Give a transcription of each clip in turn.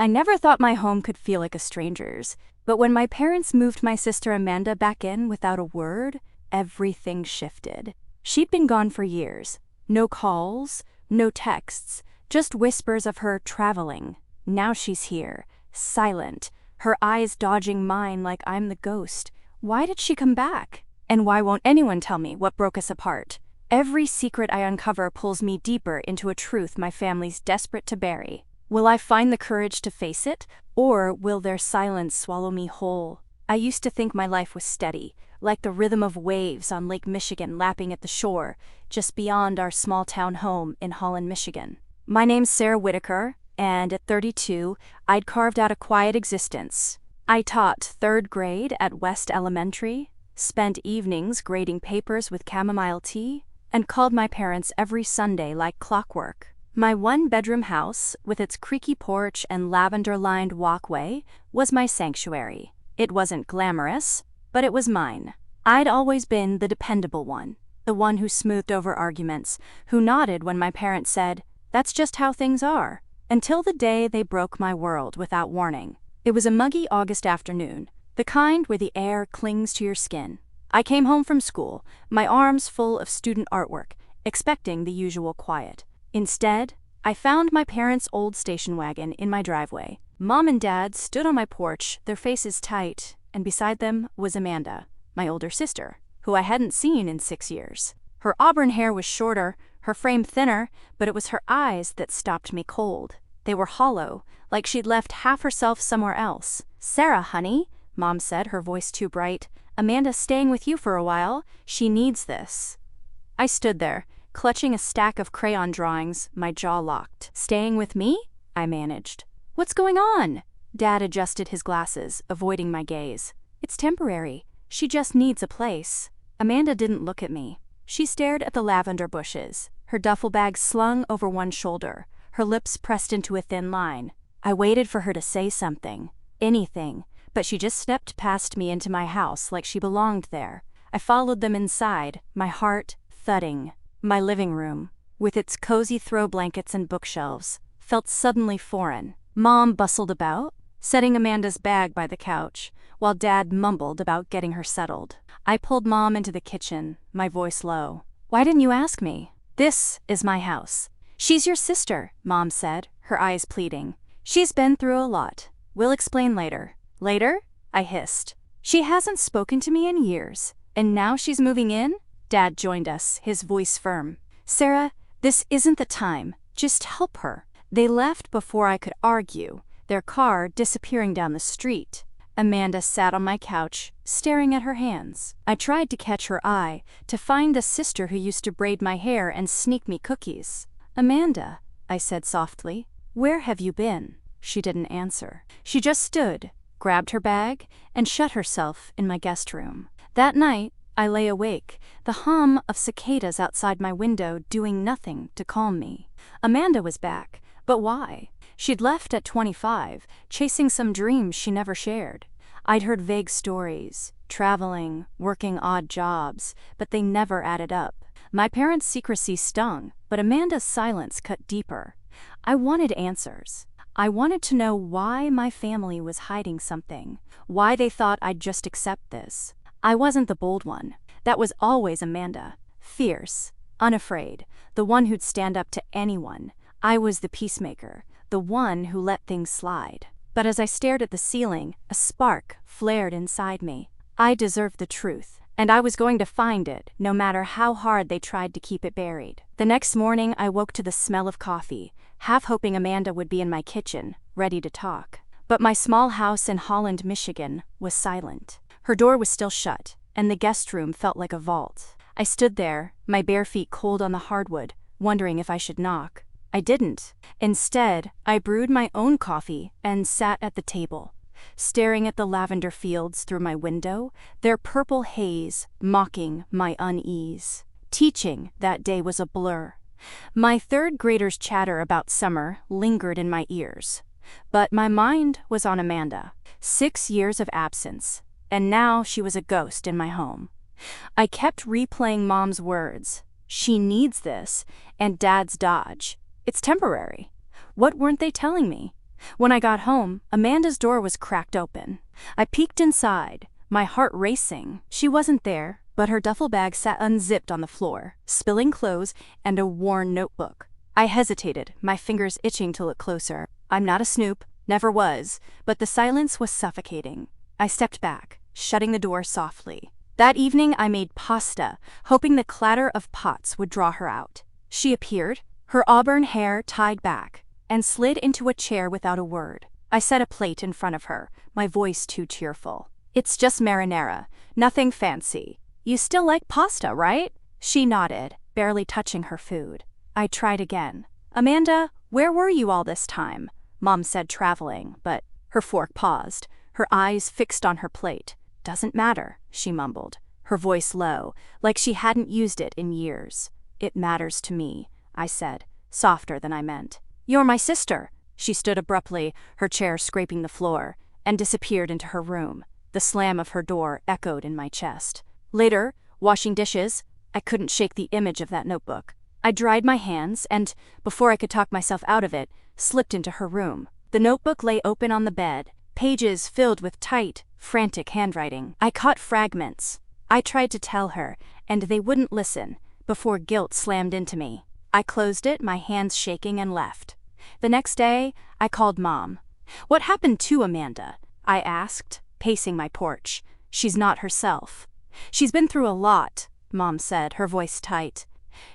I never thought my home could feel like a stranger's, but when my parents moved my sister Amanda back in without a word, everything shifted. She'd been gone for years. No calls, no texts, just whispers of her traveling. Now she's here, silent, her eyes dodging mine like I'm the ghost. Why did she come back? And why won't anyone tell me what broke us apart? Every secret I uncover pulls me deeper into a truth my family's desperate to bury. Will I find the courage to face it, or will their silence swallow me whole? I used to think my life was steady, like the rhythm of waves on Lake Michigan lapping at the shore, just beyond our small-town home in Holland, Michigan. My name's Sarah Whitaker, and at 32, I'd carved out a quiet existence. I taught third grade at West Elementary, spent evenings grading papers with chamomile tea, and called my parents every Sunday like clockwork. My one-bedroom house, with its creaky porch and lavender-lined walkway, was my sanctuary. It wasn't glamorous, but it was mine. I'd always been the dependable one, the one who smoothed over arguments, who nodded when my parents said, "That's just how things are," until the day they broke my world without warning. It was a muggy August afternoon, the kind where the air clings to your skin. I came home from school, my arms full of student artwork, expecting the usual quiet. Instead, I found my parents' old station wagon in my driveway. Mom and Dad stood on my porch, their faces tight, and beside them was Amanda, my older sister, who I hadn't seen in 6 years. Her auburn hair was shorter, her frame thinner, but it was her eyes that stopped me cold. They were hollow, like she'd left half herself somewhere else. "Sarah, honey," Mom said, her voice too bright, "Amanda's staying with you for a while. She needs this." I stood there, clutching a stack of crayon drawings, my jaw locked. "Staying with me?" I managed. "What's going on?" Dad adjusted his glasses, avoiding my gaze. "It's temporary. She just needs a place." Amanda didn't look at me. She stared at the lavender bushes, her duffel bag slung over one shoulder, her lips pressed into a thin line. I waited for her to say something, anything, but she just stepped past me into my house like she belonged there. I followed them inside, my heart thudding. My living room, with its cozy throw blankets and bookshelves, felt suddenly foreign. Mom bustled about, setting Amanda's bag by the couch, while Dad mumbled about getting her settled. I pulled Mom into the kitchen, my voice low. "Why didn't you ask me? This is my house." "She's your sister," Mom said, her eyes pleading. "She's been through a lot. We'll explain later." "Later?" I hissed. "She hasn't spoken to me in years, and now she's moving in?" Dad joined us, his voice firm. "Sarah, this isn't the time. Just help her." They left before I could argue, their car disappearing down the street. Amanda sat on my couch, staring at her hands. I tried to catch her eye, to find the sister who used to braid my hair and sneak me cookies. "Amanda," I said softly, "where have you been?" She didn't answer. She just stood, grabbed her bag, and shut herself in my guest room. That night, I lay awake, the hum of cicadas outside my window doing nothing to calm me. Amanda was back, but why? She'd left at 25, chasing some dreams she never shared. I'd heard vague stories, traveling, working odd jobs, but they never added up. My parents' secrecy stung, but Amanda's silence cut deeper. I wanted answers. I wanted to know why my family was hiding something, why they thought I'd just accept this. I wasn't the bold one. That was always Amanda. Fierce, unafraid, the one who'd stand up to anyone. I was the peacemaker, the one who let things slide. But as I stared at the ceiling, a spark flared inside me. I deserved the truth, and I was going to find it, no matter how hard they tried to keep it buried. The next morning, I woke to the smell of coffee, half hoping Amanda would be in my kitchen, ready to talk. But my small house in Holland, Michigan, was silent. Her door was still shut, and the guest room felt like a vault. I stood there, my bare feet cold on the hardwood, wondering if I should knock. I didn't. Instead, I brewed my own coffee and sat at the table, staring at the lavender fields through my window, their purple haze mocking my unease. Teaching that day was a blur. My third graders' chatter about summer lingered in my ears. But my mind was on Amanda. 6 years of absence. And now she was a ghost in my home. I kept replaying Mom's words. She needs this, and Dad's dodge. It's temporary. What weren't they telling me? When I got home, Amanda's door was cracked open. I peeked inside, my heart racing. She wasn't there, but her duffel bag sat unzipped on the floor, spilling clothes and a worn notebook. I hesitated, my fingers itching to look closer. I'm not a snoop, never was, but the silence was suffocating. I stepped back, shutting the door softly. That evening I made pasta, hoping the clatter of pots would draw her out. She appeared, her auburn hair tied back, and slid into a chair without a word. I set a plate in front of her, my voice too cheerful. It's just marinara, nothing fancy. You still like pasta, right? She nodded, barely touching her food. I tried again. Amanda, where were you all this time? Mom said traveling, but her fork paused, her eyes fixed on her plate. Doesn't matter, she mumbled, her voice low, like she hadn't used it in years. It matters to me, I said, softer than I meant. You're my sister. She stood abruptly, her chair scraping the floor, and disappeared into her room. The slam of her door echoed in my chest. Later, washing dishes, I couldn't shake the image of that notebook. I dried my hands and, before I could talk myself out of it, slipped into her room. The notebook lay open on the bed, pages filled with tight, frantic handwriting. I caught fragments. I tried to tell her, and they wouldn't listen, before guilt slammed into me. I closed it, my hands shaking, and left. The next day, I called Mom. What happened to Amanda? I asked, pacing my porch. She's not herself. She's been through a lot, Mom said, her voice tight.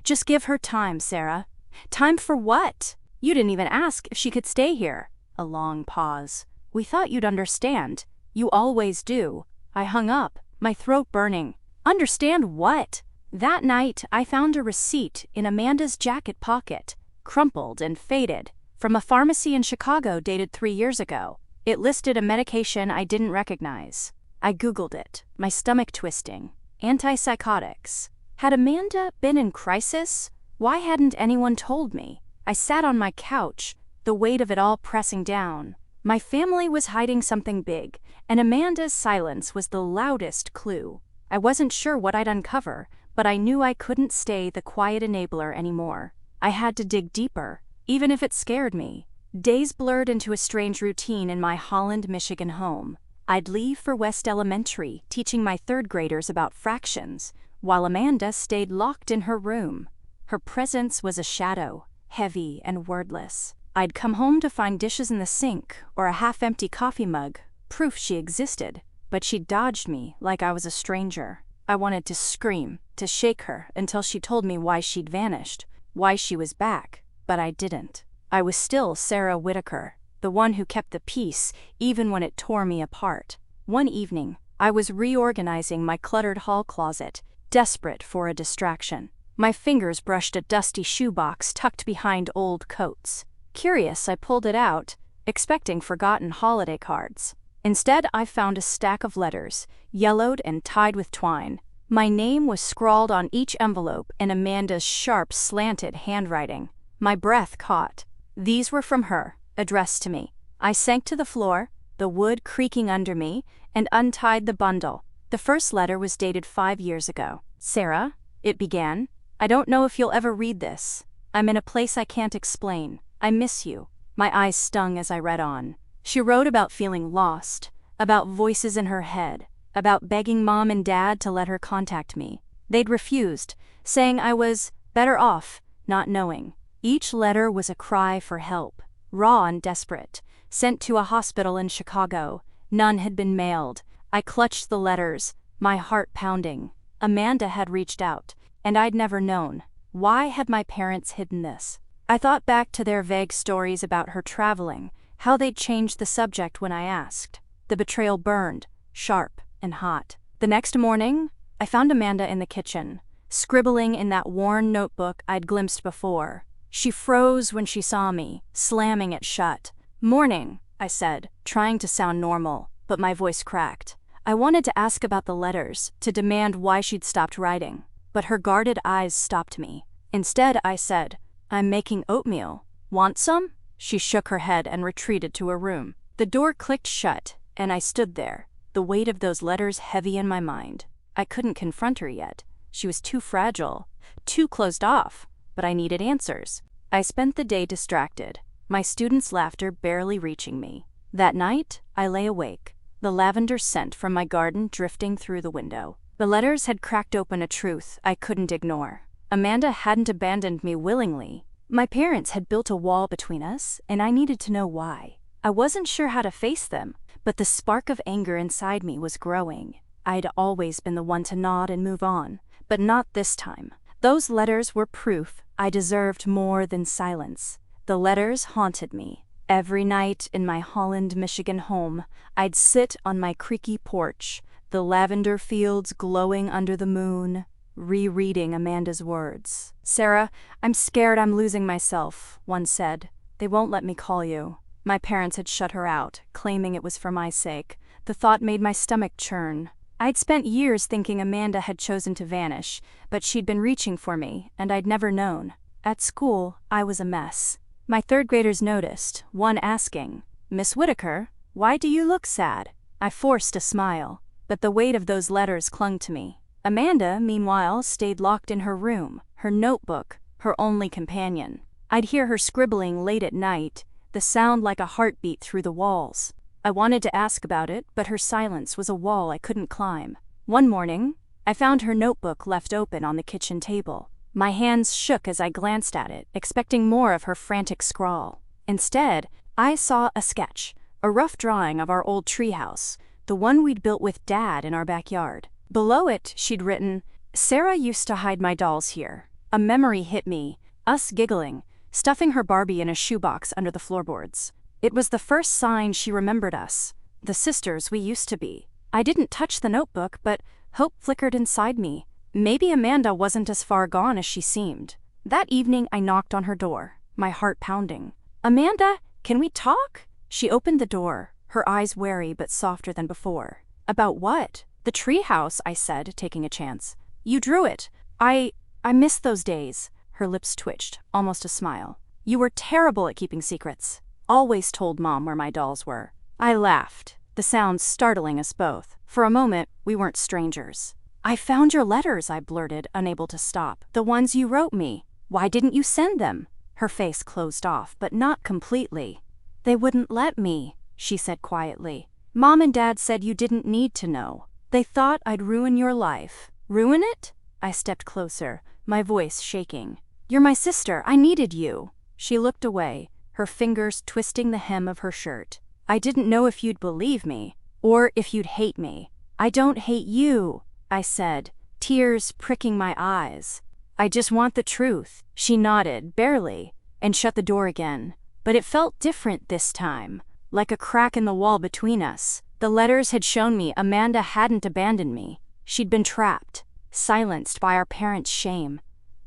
Just give her time, Sarah. Time for what? You didn't even ask if she could stay here. A long pause. We thought you'd understand. You always do. I hung up, my throat burning. Understand what? That night, I found a receipt in Amanda's jacket pocket, crumpled and faded, from a pharmacy in Chicago dated 3 years ago. It listed a medication I didn't recognize. I Googled it, my stomach twisting. Antipsychotics. Had Amanda been in crisis? Why hadn't anyone told me? I sat on my couch, the weight of it all pressing down. My family was hiding something big, and Amanda's silence was the loudest clue. I wasn't sure what I'd uncover, but I knew I couldn't stay the quiet enabler anymore. I had to dig deeper, even if it scared me. Days blurred into a strange routine in my Holland, Michigan home. I'd leave for West Elementary, teaching my third graders about fractions, while Amanda stayed locked in her room. Her presence was a shadow, heavy and wordless. I'd come home to find dishes in the sink or a half-empty coffee mug, proof she existed, but she dodged me like I was a stranger. I wanted to scream, to shake her until she told me why she'd vanished, why she was back, but I didn't. I was still Sarah Whitaker, the one who kept the peace even when it tore me apart. One evening, I was reorganizing my cluttered hall closet, desperate for a distraction. My fingers brushed a dusty shoebox tucked behind old coats. Curious, I pulled it out, expecting forgotten holiday cards. Instead, I found a stack of letters, yellowed and tied with twine. My name was scrawled on each envelope in Amanda's sharp, slanted handwriting. My breath caught. These were from her, addressed to me. I sank to the floor, the wood creaking under me, and untied the bundle. The first letter was dated 5 years ago. Sarah, it began, I don't know if you'll ever read this. I'm in a place I can't explain. I miss you. My eyes stung as I read on. She wrote about feeling lost, about voices in her head, about begging Mom and Dad to let her contact me. They'd refused, saying I was better off, not knowing. Each letter was a cry for help, raw and desperate, sent to a hospital in Chicago. None had been mailed. I clutched the letters, my heart pounding. Amanda had reached out, and I'd never known. Why had my parents hidden this? I thought back to their vague stories about her traveling, how they'd changed the subject when I asked. The betrayal burned, sharp and hot. The next morning, I found Amanda in the kitchen, scribbling in that worn notebook I'd glimpsed before. She froze when she saw me, slamming it shut. "Morning," I said, trying to sound normal, but my voice cracked. I wanted to ask about the letters, to demand why she'd stopped writing, but her guarded eyes stopped me. Instead, I said, "I'm making oatmeal. Want some?" She shook her head and retreated to her room. The door clicked shut, and I stood there, the weight of those letters heavy in my mind. I couldn't confront her yet. She was too fragile, too closed off, but I needed answers. I spent the day distracted, my students' laughter barely reaching me. That night, I lay awake, the lavender scent from my garden drifting through the window. The letters had cracked open a truth I couldn't ignore. Amanda hadn't abandoned me willingly. My parents had built a wall between us, and I needed to know why. I wasn't sure how to face them, but the spark of anger inside me was growing. I'd always been the one to nod and move on, but not this time. Those letters were proof I deserved more than silence. The letters haunted me. Every night in my Holland, Michigan home, I'd sit on my creaky porch, the lavender fields glowing under the moon, rereading Amanda's words. "Sarah, I'm scared I'm losing myself," one said. "They won't let me call you." My parents had shut her out, claiming it was for my sake. The thought made my stomach churn. I'd spent years thinking Amanda had chosen to vanish, but she'd been reaching for me, and I'd never known. At school, I was a mess. My third graders noticed, one asking, "Miss Whitaker, why do you look sad?" I forced a smile, but the weight of those letters clung to me. Amanda, meanwhile, stayed locked in her room, her notebook, her only companion. I'd hear her scribbling late at night, the sound like a heartbeat through the walls. I wanted to ask about it, but her silence was a wall I couldn't climb. One morning, I found her notebook left open on the kitchen table. My hands shook as I glanced at it, expecting more of her frantic scrawl. Instead, I saw a sketch, a rough drawing of our old treehouse, the one we'd built with Dad in our backyard. Below it, she'd written, "Sarah used to hide my dolls here." A memory hit me, us giggling, stuffing her Barbie in a shoebox under the floorboards. It was the first sign she remembered us, the sisters we used to be. I didn't touch the notebook, but hope flickered inside me. Maybe Amanda wasn't as far gone as she seemed. That evening, I knocked on her door, my heart pounding. "Amanda, can we talk?" She opened the door, her eyes wary but softer than before. "About what?" "The treehouse," I said, taking a chance. "You drew it. I miss those days." Her lips twitched, almost a smile. "You were terrible at keeping secrets. Always told Mom where my dolls were." I laughed, the sound startling us both. For a moment, we weren't strangers. "I found your letters," I blurted, unable to stop. "The ones you wrote me. Why didn't you send them?" Her face closed off, but not completely. "They wouldn't let me," she said quietly. "Mom and Dad said you didn't need to know. They thought I'd ruin your life." "Ruin it?" I stepped closer, my voice shaking. "You're my sister. I needed you." She looked away, her fingers twisting the hem of her shirt. "I didn't know if you'd believe me, or if you'd hate me." "I don't hate you," I said, tears pricking my eyes. "I just want the truth." She nodded, barely, and shut the door again. But it felt different this time, like a crack in the wall between us. The letters had shown me Amanda hadn't abandoned me. She'd been trapped, silenced by our parents' shame.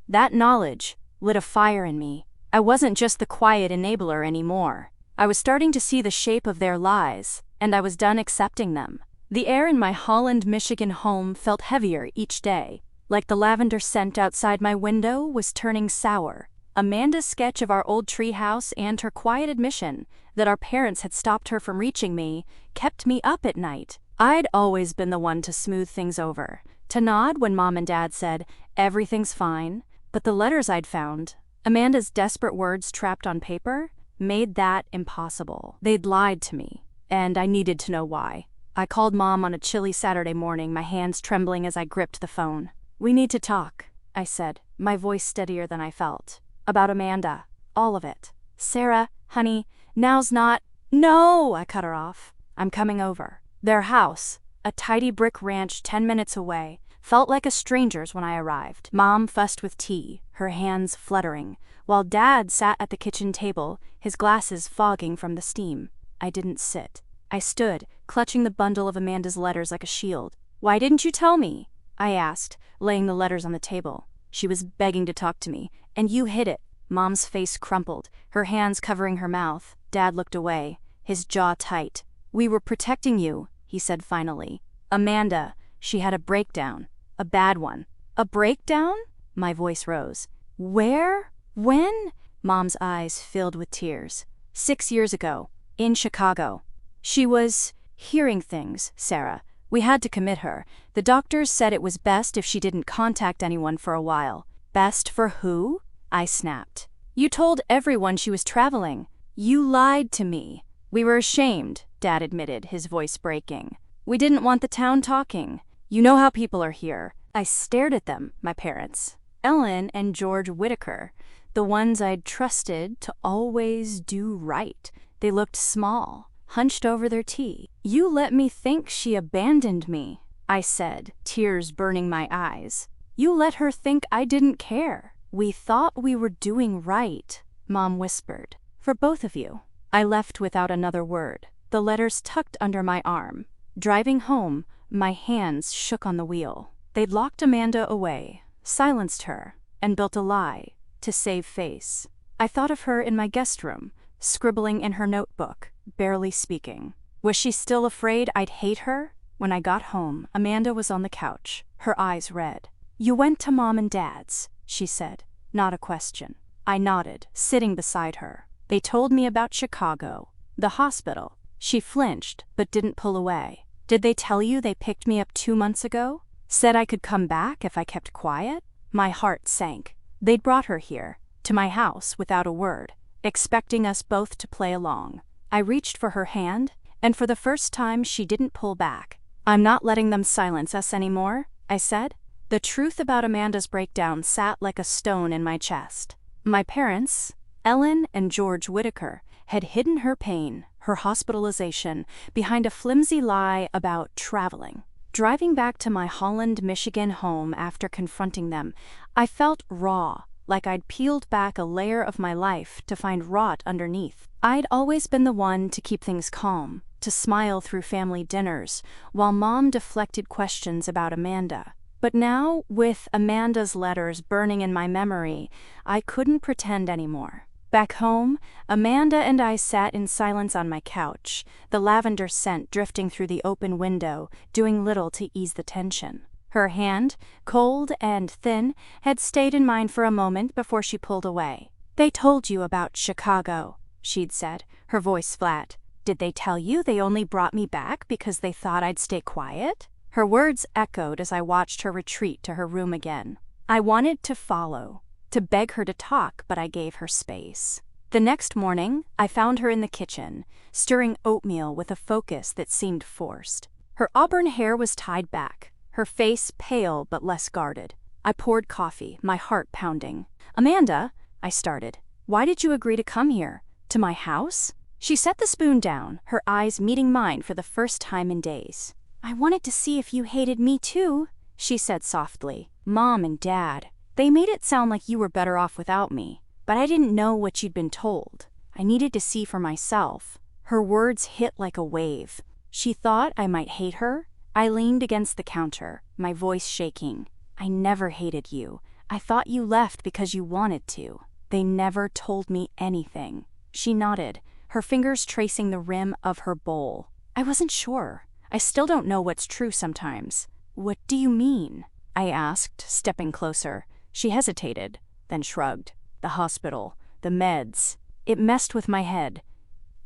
That knowledge lit a fire in me. I wasn't just the quiet enabler anymore. I was starting to see the shape of their lies, and I was done accepting them. The air in my Holland, Michigan home felt heavier each day, like the lavender scent outside my window was turning sour. Amanda's sketch of our old treehouse and her quiet admission that our parents had stopped her from reaching me kept me up at night. I'd always been the one to smooth things over, to nod when Mom and Dad said, "Everything's fine," but the letters I'd found, Amanda's desperate words trapped on paper, made that impossible. They'd lied to me, and I needed to know why. I called Mom on a chilly Saturday morning, my hands trembling as I gripped the phone. "We need to talk," I said, my voice steadier than I felt. "About Amanda. All of it." "Sarah, honey, now's not—" "No!" I cut her off. "I'm coming over." Their house, a tidy brick ranch 10 minutes away, felt like a stranger's when I arrived. Mom fussed with tea, her hands fluttering, while Dad sat at the kitchen table, his glasses fogging from the steam. I didn't sit. I stood, clutching the bundle of Amanda's letters like a shield. "Why didn't you tell me?" I asked, laying the letters on the table. She was begging to talk to me, and you hid it. Mom's face crumpled, her hands covering her mouth. Dad looked away, his jaw tight. "We were protecting you," he said finally. "Amanda, she had a breakdown. A bad one." "A breakdown?" My voice rose. "Where? When?" Mom's eyes filled with tears. 6 years ago, in Chicago. She was hearing things, Sarah. We had to commit her. The doctors said it was best if she didn't contact anyone for a while. "Best for who?" I snapped. "You told everyone she was traveling. You lied to me. We were ashamed, Dad admitted, his voice breaking. We didn't want the town talking. You know how people are here. I stared at them, my parents. Ellen and George Whitaker, the ones I'd trusted to always do right. They looked small, hunched over their tea. You let me think she abandoned me, I said, tears burning my eyes. You let her think I didn't care. We thought we were doing right, Mom whispered. For both of you. I left without another word, the letters tucked under my arm. Driving home, my hands shook on the wheel. They'd locked Amanda away, silenced her, and built a lie to save face. I thought of her in my guest room, scribbling in her notebook, barely speaking. Was she still afraid I'd hate her? When I got home, Amanda was on the couch, her eyes red. You went to Mom and Dad's, she said, not a question. I nodded, sitting beside her. They told me about Chicago, the hospital. She flinched, but didn't pull away. Did they tell you they picked me up 2 months ago? Said I could come back if I kept quiet? My heart sank. They'd brought her here, to my house, without a word, expecting us both to play along. I reached for her hand, and for the first time she didn't pull back. I'm not letting them silence us anymore, I said. The truth about Amanda's breakdown sat like a stone in my chest. My parents, Ellen and George Whitaker, had hidden her pain, her hospitalization, behind a flimsy lie about traveling. Driving back to my Holland, Michigan home after confronting them, I felt raw, like I'd peeled back a layer of my life to find rot underneath. I'd always been the one to keep things calm, to smile through family dinners, while Mom deflected questions about Amanda. But now, with Amanda's letters burning in my memory, I couldn't pretend anymore. Back home, Amanda and I sat in silence on my couch, the lavender scent drifting through the open window, doing little to ease the tension. Her hand, cold and thin, had stayed in mine for a moment before she pulled away. They told you about Chicago, she'd said, her voice flat. Did they tell you they only brought me back because they thought I'd stay quiet? Her words echoed as I watched her retreat to her room again. I wanted to follow, to beg her to talk, but I gave her space. The next morning, I found her in the kitchen, stirring oatmeal with a focus that seemed forced. Her auburn hair was tied back, her face pale but less guarded. I poured coffee, my heart pounding. Amanda, I started, why did you agree to come here? To my house? She set the spoon down, her eyes meeting mine for the first time in days. I wanted to see if you hated me too, she said softly. Mom and Dad, they made it sound like you were better off without me, but I didn't know what you'd been told. I needed to see for myself. Her words hit like a wave. She thought I might hate her? I leaned against the counter, my voice shaking. I never hated you. I thought you left because you wanted to. They never told me anything. She nodded, her fingers tracing the rim of her bowl. I wasn't sure. I still don't know what's true sometimes. What do you mean? I asked, stepping closer. She hesitated, then shrugged. The hospital, the meds. It messed with my head.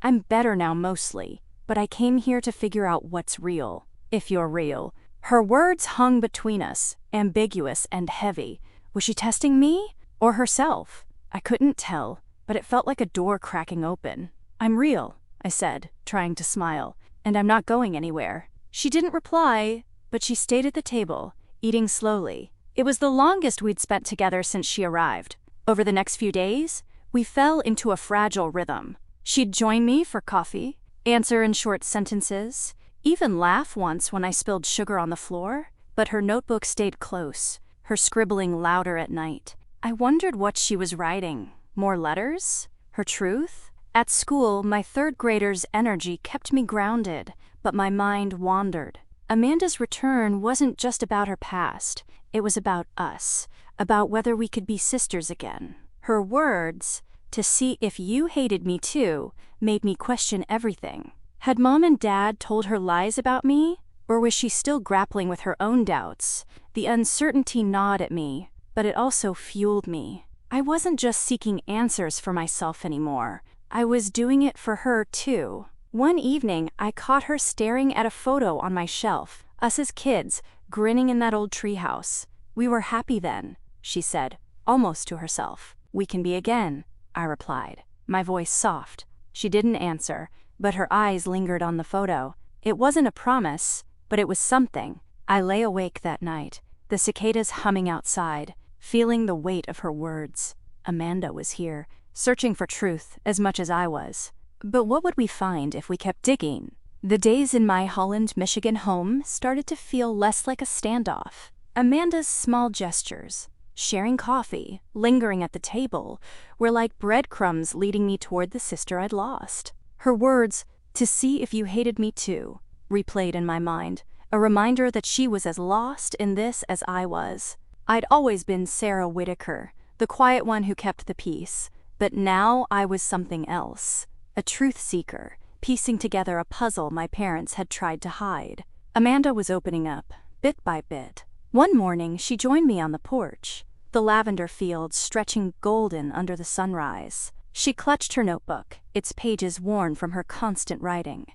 I'm better now mostly, but I came here to figure out what's real, if you're real. Her words hung between us, ambiguous and heavy. Was she testing me or herself? I couldn't tell, but it felt like a door cracking open. I'm real, I said, trying to smile. And I'm not going anywhere. She didn't reply, but she stayed at the table, eating slowly. It was the longest we'd spent together since she arrived. Over the next few days, we fell into a fragile rhythm. She'd join me for coffee, answer in short sentences, even laugh once when I spilled sugar on the floor, but her notebook stayed close, her scribbling louder at night. I wondered what she was writing. More letters? Her truth? At school, my third grader's energy kept me grounded, but my mind wandered. Amanda's return wasn't just about her past. It was about us, about whether we could be sisters again. Her words, to see if you hated me too, made me question everything. Had Mom and Dad told her lies about me? Or was she still grappling with her own doubts? The uncertainty gnawed at me, but it also fueled me. I wasn't just seeking answers for myself anymore. I was doing it for her, too. One evening, I caught her staring at a photo on my shelf, us as kids, grinning in that old treehouse. We were happy then, she said, almost to herself. We can be again, I replied, my voice soft, She didn't answer, but her eyes lingered on the photo. It wasn't a promise, but it was something. I lay awake that night, the cicadas humming outside, feeling the weight of her words. Amanda was here, searching for truth as much as I was. But what would we find if we kept digging? The days in my Holland, Michigan home started to feel less like a standoff. Amanda's small gestures, sharing coffee, lingering at the table, were like breadcrumbs leading me toward the sister I'd lost. Her words, "to see if you hated me too," replayed in my mind, a reminder that she was as lost in this as I was. I'd always been Sarah Whitaker, the quiet one who kept the peace, but now I was something else, a truth seeker, piecing together a puzzle my parents had tried to hide. Amanda was opening up, bit by bit. One morning, she joined me on the porch, the lavender fields stretching golden under the sunrise. She clutched her notebook, its pages worn from her constant writing.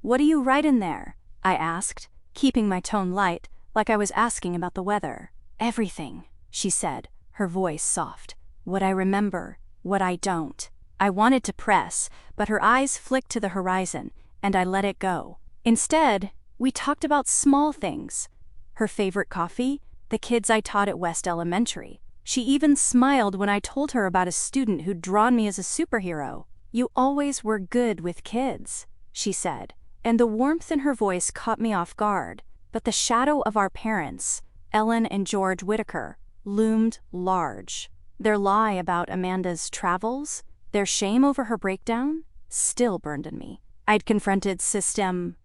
"What do you write in there?" I asked, keeping my tone light, like I was asking about the weather. "Everything," she said, her voice soft. "What I remember, what I don't." I wanted to press, but her eyes flicked to the horizon, and I let it go. Instead, we talked about small things. Her favorite coffee, the kids I taught at West Elementary. She even smiled when I told her about a student who'd drawn me as a superhero. "You always were good with kids," she said, and the warmth in her voice caught me off guard. But the shadow of our parents, Ellen and George Whitaker, loomed large. Their lie about Amanda's travels, their shame over her breakdown, still burned in me. I'd confronted them,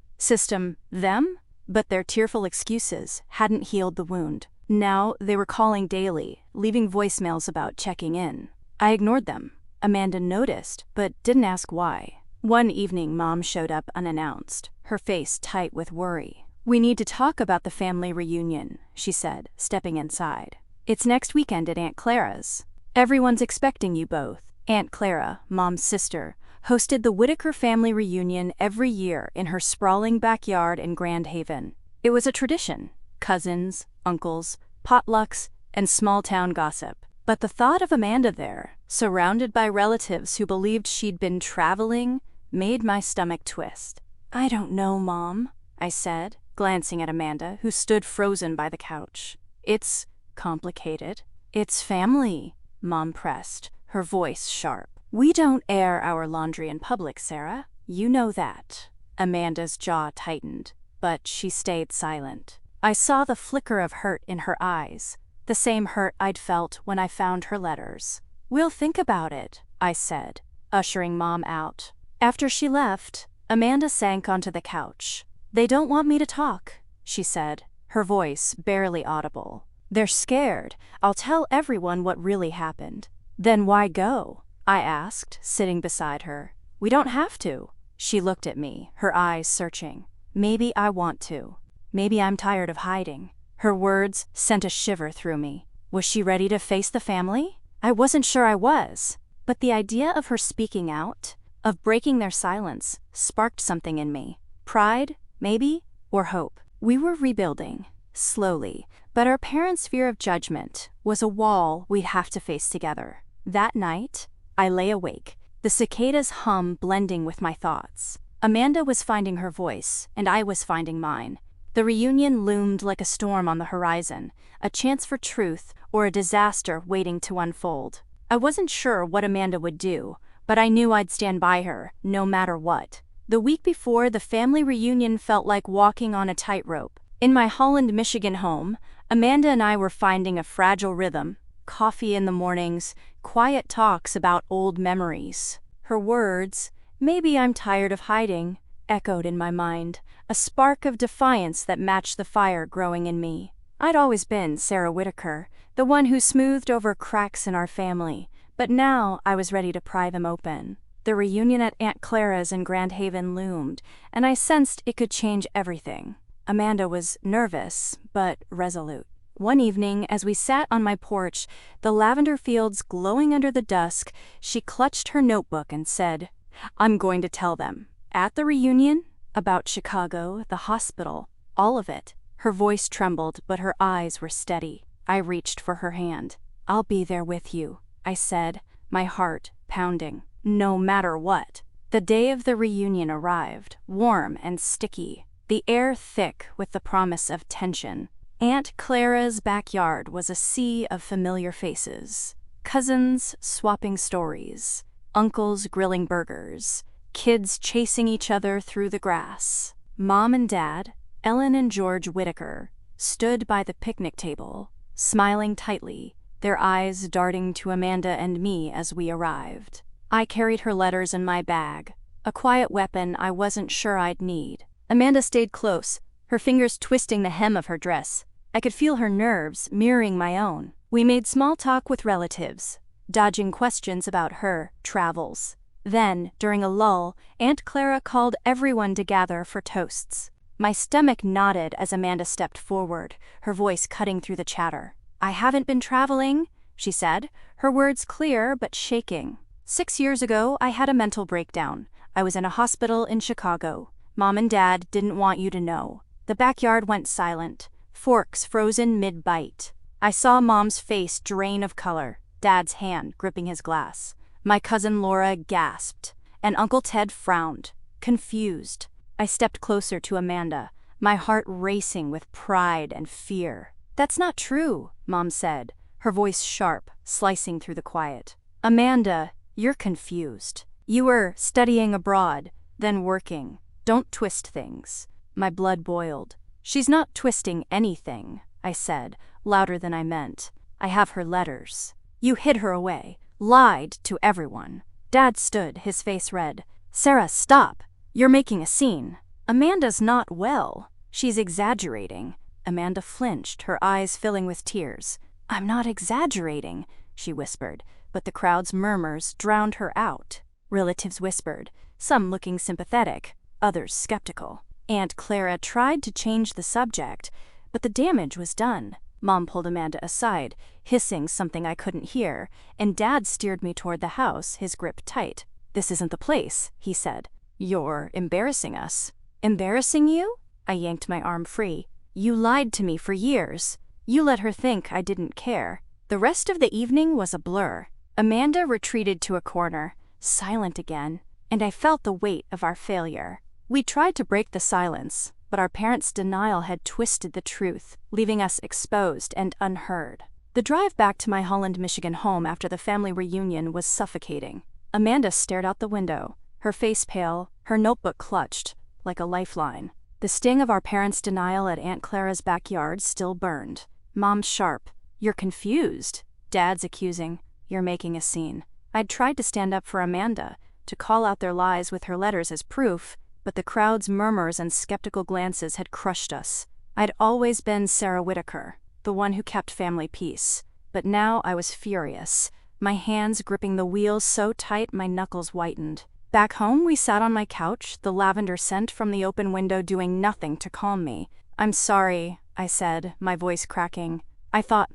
but their tearful excuses hadn't healed the wound. Now they were calling daily, leaving voicemails about checking in. I ignored them. Amanda noticed, but didn't ask why. One evening, Mom showed up unannounced, her face tight with worry. "We need to talk about the family reunion," she said, stepping inside. "It's next weekend at Aunt Clara's. Everyone's expecting you both." Aunt Clara, Mom's sister, hosted the Whitaker family reunion every year in her sprawling backyard in Grand Haven. It was a tradition: cousins, uncles, potlucks, and small-town gossip. But the thought of Amanda there, surrounded by relatives who believed she'd been traveling, made my stomach twist. "I don't know, Mom," I said, glancing at Amanda, who stood frozen by the couch. "It's complicated." "It's family," Mom pressed, her voice sharp. "We don't air our laundry in public, Sarah. You know that." Amanda's jaw tightened, but she stayed silent. I saw the flicker of hurt in her eyes, the same hurt I'd felt when I found her letters. "We'll think about it," I said, ushering Mom out. After she left, Amanda sank onto the couch. "They don't want me to talk," she said, her voice barely audible. "They're scared. I'll tell everyone what really happened." "Then why go?" I asked, sitting beside her. "We don't have to." She looked at me, her eyes searching. "Maybe I want to. Maybe I'm tired of hiding." Her words sent a shiver through me. Was she ready to face the family? I wasn't sure I was. But the idea of her speaking out, of breaking their silence, sparked something in me. Pride, maybe, or hope. We were rebuilding, slowly, but our parents' fear of judgment was a wall we'd have to face together. That night, I lay awake, the cicadas' hum blending with my thoughts. Amanda was finding her voice, and I was finding mine. The reunion loomed like a storm on the horizon, a chance for truth or a disaster waiting to unfold. I wasn't sure what Amanda would do, but I knew I'd stand by her, no matter what. The week before the family reunion felt like walking on a tightrope. In my Holland, Michigan home, Amanda and I were finding a fragile rhythm. Coffee in the mornings, quiet talks about old memories. Her words, "Maybe I'm tired of hiding," echoed in my mind, a spark of defiance that matched the fire growing in me. I'd always been Sarah Whitaker, the one who smoothed over cracks in our family, but now I was ready to pry them open. The reunion at Aunt Clara's in Grand Haven loomed, and I sensed it could change everything. Amanda was nervous, but resolute. One evening, as we sat on my porch, the lavender fields glowing under the dusk, she clutched her notebook and said, "I'm going to tell them. At the reunion, about Chicago, the hospital, all of it." Her voice trembled, but her eyes were steady. I reached for her hand. "I'll be there with you," I said, my heart pounding. "No matter what." The day of the reunion arrived, warm and sticky, the air thick with the promise of tension. Aunt Clara's backyard was a sea of familiar faces. Cousins swapping stories, uncles grilling burgers, kids chasing each other through the grass. Mom and Dad, Ellen and George Whitaker, stood by the picnic table, smiling tightly, their eyes darting to Amanda and me as we arrived. I carried her letters in my bag, a quiet weapon I wasn't sure I'd need. Amanda stayed close, her fingers twisting the hem of her dress. I could feel her nerves mirroring my own. We made small talk with relatives, dodging questions about her travels. Then, during a lull, Aunt Clara called everyone to gather for toasts. My stomach knotted as Amanda stepped forward, her voice cutting through the chatter. "I haven't been traveling," she said, her words clear but shaking. 6 years ago, I had a mental breakdown. I was in a hospital in Chicago. Mom and Dad didn't want you to know. The backyard went silent, forks frozen mid-bite. I saw Mom's face drain of color, Dad's hand gripping his glass. My cousin Laura gasped, and Uncle Ted frowned, confused. I stepped closer to Amanda, my heart racing with pride and fear. "That's not true," Mom said, her voice sharp, slicing through the quiet. "Amanda, you're confused. You were studying abroad, then working. Don't twist things." My blood boiled. "She's not twisting anything," I said, louder than I meant. "I have her letters. You hid her away, lied to everyone." Dad stood, his face red. "Sarah, stop. You're making a scene. Amanda's not well. She's exaggerating." Amanda flinched, her eyes filling with tears. "I'm not exaggerating," she whispered, but the crowd's murmurs drowned her out. Relatives whispered, some looking sympathetic, others skeptical. Aunt Clara tried to change the subject, but the damage was done. Mom pulled Amanda aside, hissing something I couldn't hear, and Dad steered me toward the house, his grip tight. "This isn't the place," he said. "You're embarrassing us." "Embarrassing you?" I yanked my arm free. "You lied to me for years. You let her think I didn't care." The rest of the evening was a blur. Amanda retreated to a corner, silent again, and I felt the weight of our failure. We tried to break the silence, but our parents' denial had twisted the truth, leaving us exposed and unheard. The drive back to my Holland, Michigan home after the family reunion was suffocating. Amanda stared out the window, her face pale, her notebook clutched, like a lifeline. The sting of our parents' denial at Aunt Clara's backyard still burned. Mom's sharp, "You're confused." Dad's accusing, "You're making a scene." I'd tried to stand up for Amanda, to call out their lies with her letters as proof, but the crowd's murmurs and skeptical glances had crushed us. I'd always been Sarah Whitaker, the one who kept family peace, but now I was furious, my hands gripping the wheels so tight my knuckles whitened. Back home, we sat on my couch, the lavender scent from the open window doing nothing to calm me. "I'm sorry," I said, my voice cracking. I thought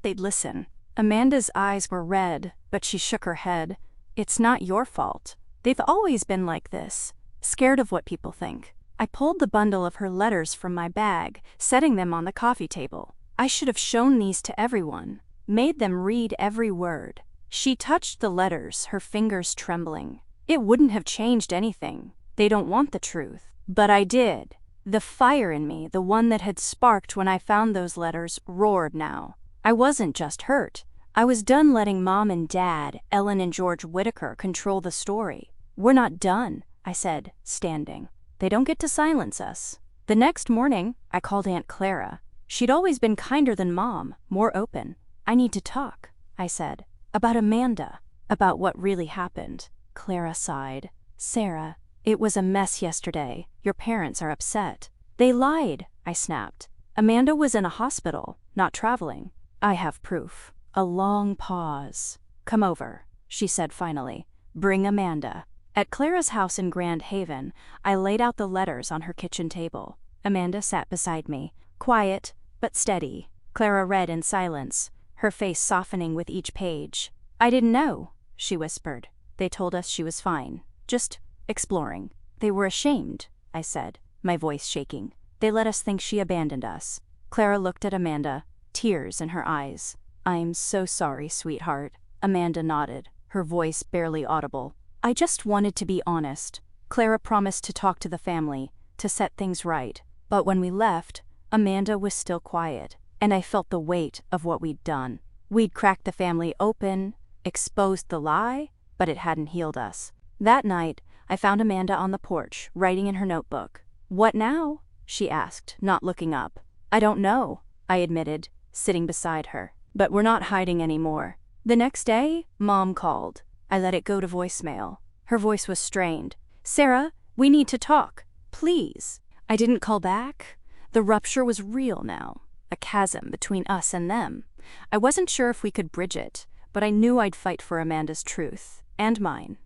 they'd listen." Amanda's eyes were red, but she shook her head. "It's not your fault. They've always been like this, scared of what people think." I pulled the bundle of her letters from my bag, setting them on the coffee table. I should have shown these to everyone, made them read every word. She touched the letters, her fingers trembling. "It wouldn't have changed anything. They don't want the truth." But I did. The fire in me, the one that had sparked when I found those letters, roared now. I wasn't just hurt. I was done letting Mom and Dad, Ellen and George Whitaker, control the story. "We're not done," I said, standing. "They don't get to silence us." The next morning, I called Aunt Clara. She'd always been kinder than Mom, more open. "I need to talk," I said. "About Amanda. About what really happened." Clara sighed. "Sarah, it was a mess yesterday. Your parents are upset." "They lied," I snapped. "Amanda was in a hospital, not traveling. I have proof." A long pause. "Come over," she said finally. "Bring Amanda." At Clara's house in Grand Haven, I laid out the letters on her kitchen table. Amanda sat beside me, quiet but steady. Clara read in silence, her face softening with each page. "I didn't know," she whispered. "They told us she was fine. Just exploring." "They were ashamed," I said, my voice shaking. "They let us think she abandoned us." Clara looked at Amanda, tears in her eyes. "I'm so sorry, sweetheart." Amanda nodded, her voice barely audible. I just wanted to be honest. Clara promised to talk to the family, to set things right. But when we left, Amanda was still quiet, and I felt the weight of what we'd done. We'd cracked the family open, exposed the lie, but it hadn't healed us. That night, I found Amanda on the porch, writing in her notebook. "What now?" she asked, not looking up. "I don't know," I admitted, sitting beside her. "But we're not hiding anymore." The next day, Mom called. I let it go to voicemail. Her voice was strained. "Sarah, we need to talk. Please." I didn't call back. The rupture was real now, a chasm between us and them. I wasn't sure if we could bridge it, but I knew I'd fight for Amanda's truth, and mine.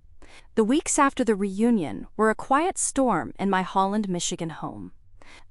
The weeks after the reunion were a quiet storm in my Holland, Michigan home.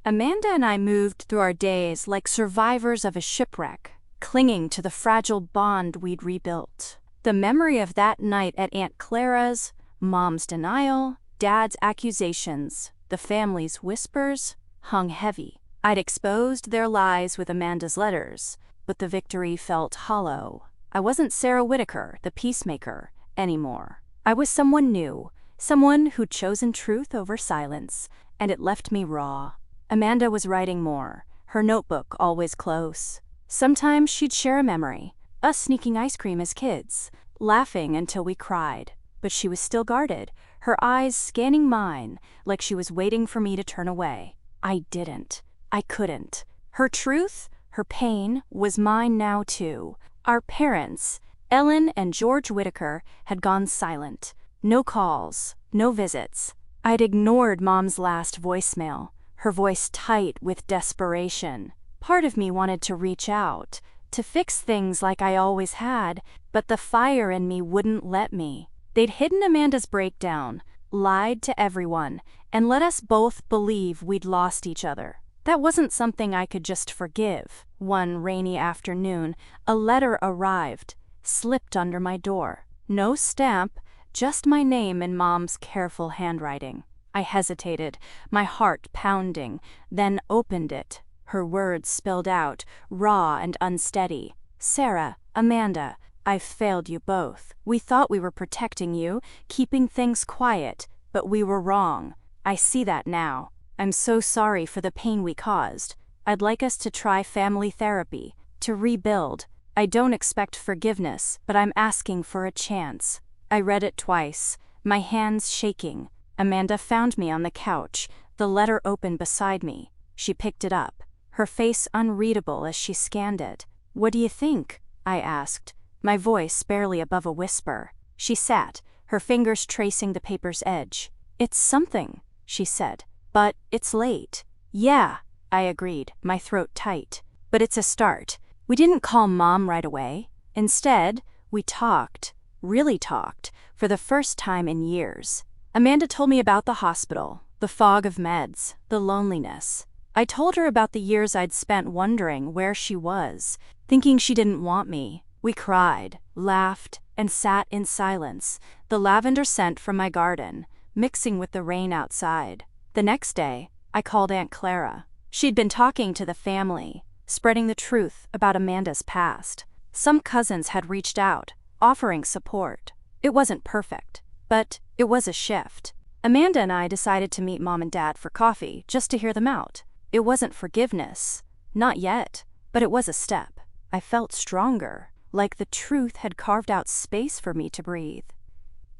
Amanda and I moved through our days like survivors of a shipwreck, clinging to the fragile bond we'd rebuilt. The memory of that night at Aunt Clara's, Mom's denial, Dad's accusations, the family's whispers, hung heavy. I'd exposed their lies with Amanda's letters, but the victory felt hollow. I wasn't Sarah Whitaker, the peacemaker, anymore. I was someone new, someone who'd chosen truth over silence, and it left me raw. Amanda was writing more, her notebook always close. Sometimes she'd share a memory, us sneaking ice cream as kids, laughing until we cried. But she was still guarded, her eyes scanning mine like she was waiting for me to turn away. I didn't. I couldn't. Her truth, her pain, was mine now too. Our parents, Ellen and George Whitaker, had gone silent. No calls, no visits. I'd ignored Mom's last voicemail, her voice tight with desperation. Part of me wanted to reach out, to fix things like I always had, but the fire in me wouldn't let me. They'd hidden Amanda's breakdown, lied to everyone, and let us both believe we'd lost each other. That wasn't something I could just forgive. One rainy afternoon, a letter arrived, slipped under my door. No stamp, just my name in Mom's careful handwriting. I hesitated, my heart pounding, then opened it. Her words spilled out, raw and unsteady. "Sarah, Amanda, I've failed you both. We thought we were protecting you, keeping things quiet, but we were wrong. I see that now. I'm so sorry for the pain we caused. I'd like us to try family therapy, to rebuild. I don't expect forgiveness, but I'm asking for a chance." I read it twice, my hands shaking. Amanda found me on the couch, the letter open beside me. She picked it up, her face unreadable as she scanned it. "What do you think?" I asked, my voice barely above a whisper. She sat, her fingers tracing the paper's edge. "It's something," she said, "but it's late." "Yeah," I agreed, my throat tight. "But it's a start." We didn't call Mom right away. Instead, we talked, really talked, for the first time in years. Amanda told me about the hospital, the fog of meds, the loneliness. I told her about the years I'd spent wondering where she was, thinking she didn't want me. We cried, laughed, and sat in silence, the lavender scent from my garden, mixing with the rain outside. The next day, I called Aunt Clara. She'd been talking to the family, spreading the truth about Amanda's past. Some cousins had reached out, offering support. It wasn't perfect, but it was a shift. Amanda and I decided to meet Mom and Dad for coffee, just to hear them out. It wasn't forgiveness, not yet, but it was a step. I felt stronger, like the truth had carved out space for me to breathe.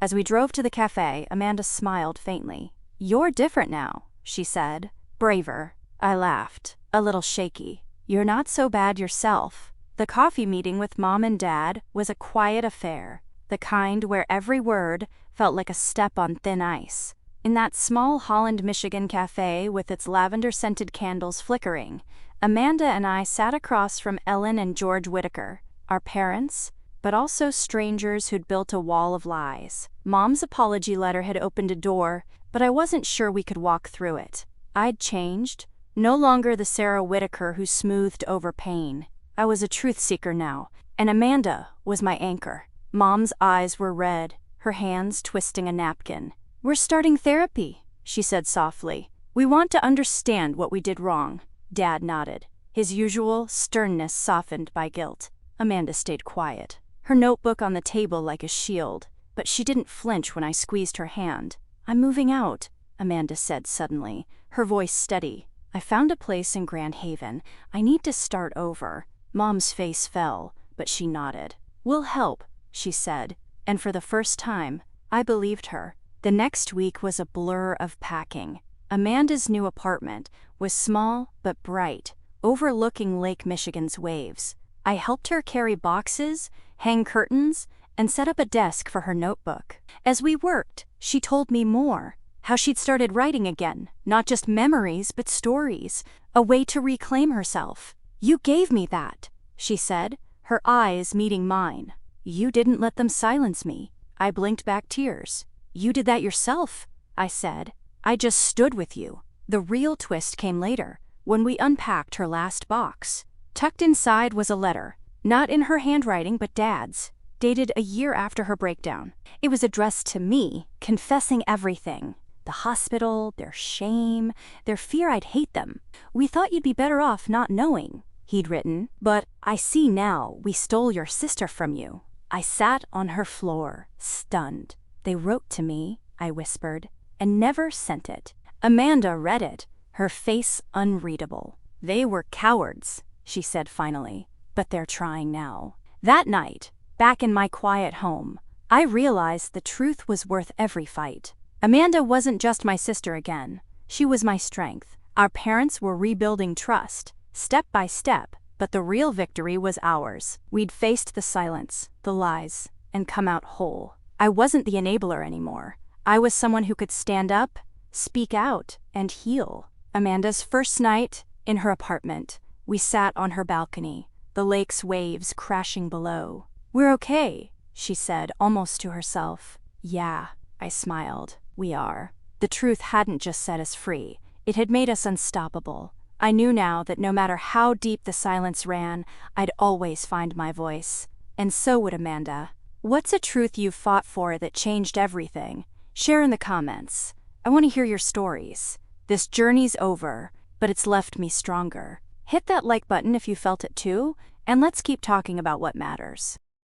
As we drove to the cafe, Amanda smiled faintly. "You're different now," she said. "Braver." I laughed, a little shaky. "You're not so bad yourself." The coffee meeting with Mom and Dad was a quiet affair, the kind where every word felt like a step on thin ice. In that small Holland, Michigan cafe with its lavender-scented candles flickering, Amanda and I sat across from Ellen and George Whitaker, our parents, but also strangers who'd built a wall of lies. Mom's apology letter had opened a door, but I wasn't sure we could walk through it. I'd changed, no longer the Sarah Whitaker who smoothed over pain. I was a truth seeker now, and Amanda was my anchor. Mom's eyes were red, her hands twisting a napkin. "We're starting therapy," she said softly. "We want to understand what we did wrong." Dad nodded, his usual sternness softened by guilt. Amanda stayed quiet, her notebook on the table like a shield. but she didn't flinch when I squeezed her hand. "I'm moving out," Amanda said suddenly, her voice steady. "I found a place in Grand Haven. I need to start over." Mom's face fell, but she nodded. "We'll help," she said, and for the first time, I believed her. The next week was a blur of packing. Amanda's new apartment was small but bright, overlooking Lake Michigan's waves. I helped her carry boxes, hang curtains, and set up a desk for her notebook. As we worked, she told me more. How she'd started writing again, not just memories but stories, a way to reclaim herself. "You gave me that," she said, her eyes meeting mine. "You didn't let them silence me." I blinked back tears. "You did that yourself," I said. "I just stood with you." The real twist came later, when we unpacked her last box. Tucked inside was a letter, not in her handwriting but Dad's, dated a year after her breakdown. It was addressed to me, confessing everything. The hospital, their shame, their fear I'd hate them. "We thought you'd be better off not knowing," he'd written, "but I see now we stole your sister from you." I sat on her floor, stunned. "They wrote to me," I whispered, "and never sent it." Amanda read it, her face unreadable. "They were cowards," she said finally, "but they're trying now." That night, back in my quiet home, I realized the truth was worth every fight. Amanda wasn't just my sister again. She was my strength. Our parents were rebuilding trust, step by step, but the real victory was ours. We'd faced the silence, the lies, and come out whole. I wasn't the enabler anymore. I was someone who could stand up, speak out, and heal. Amanda's first night in her apartment, we sat on her balcony, the lake's waves crashing below. "We're okay," she said, almost to herself. "Yeah," I smiled. "We are." The truth hadn't just set us free, it had made us unstoppable. I knew now that no matter how deep the silence ran, I'd always find my voice. And so would Amanda. What's a truth you've fought for that changed everything? Share in the comments. I want to hear your stories. This journey's over, but it's left me stronger. Hit that like button if you felt it too, and let's keep talking about what matters.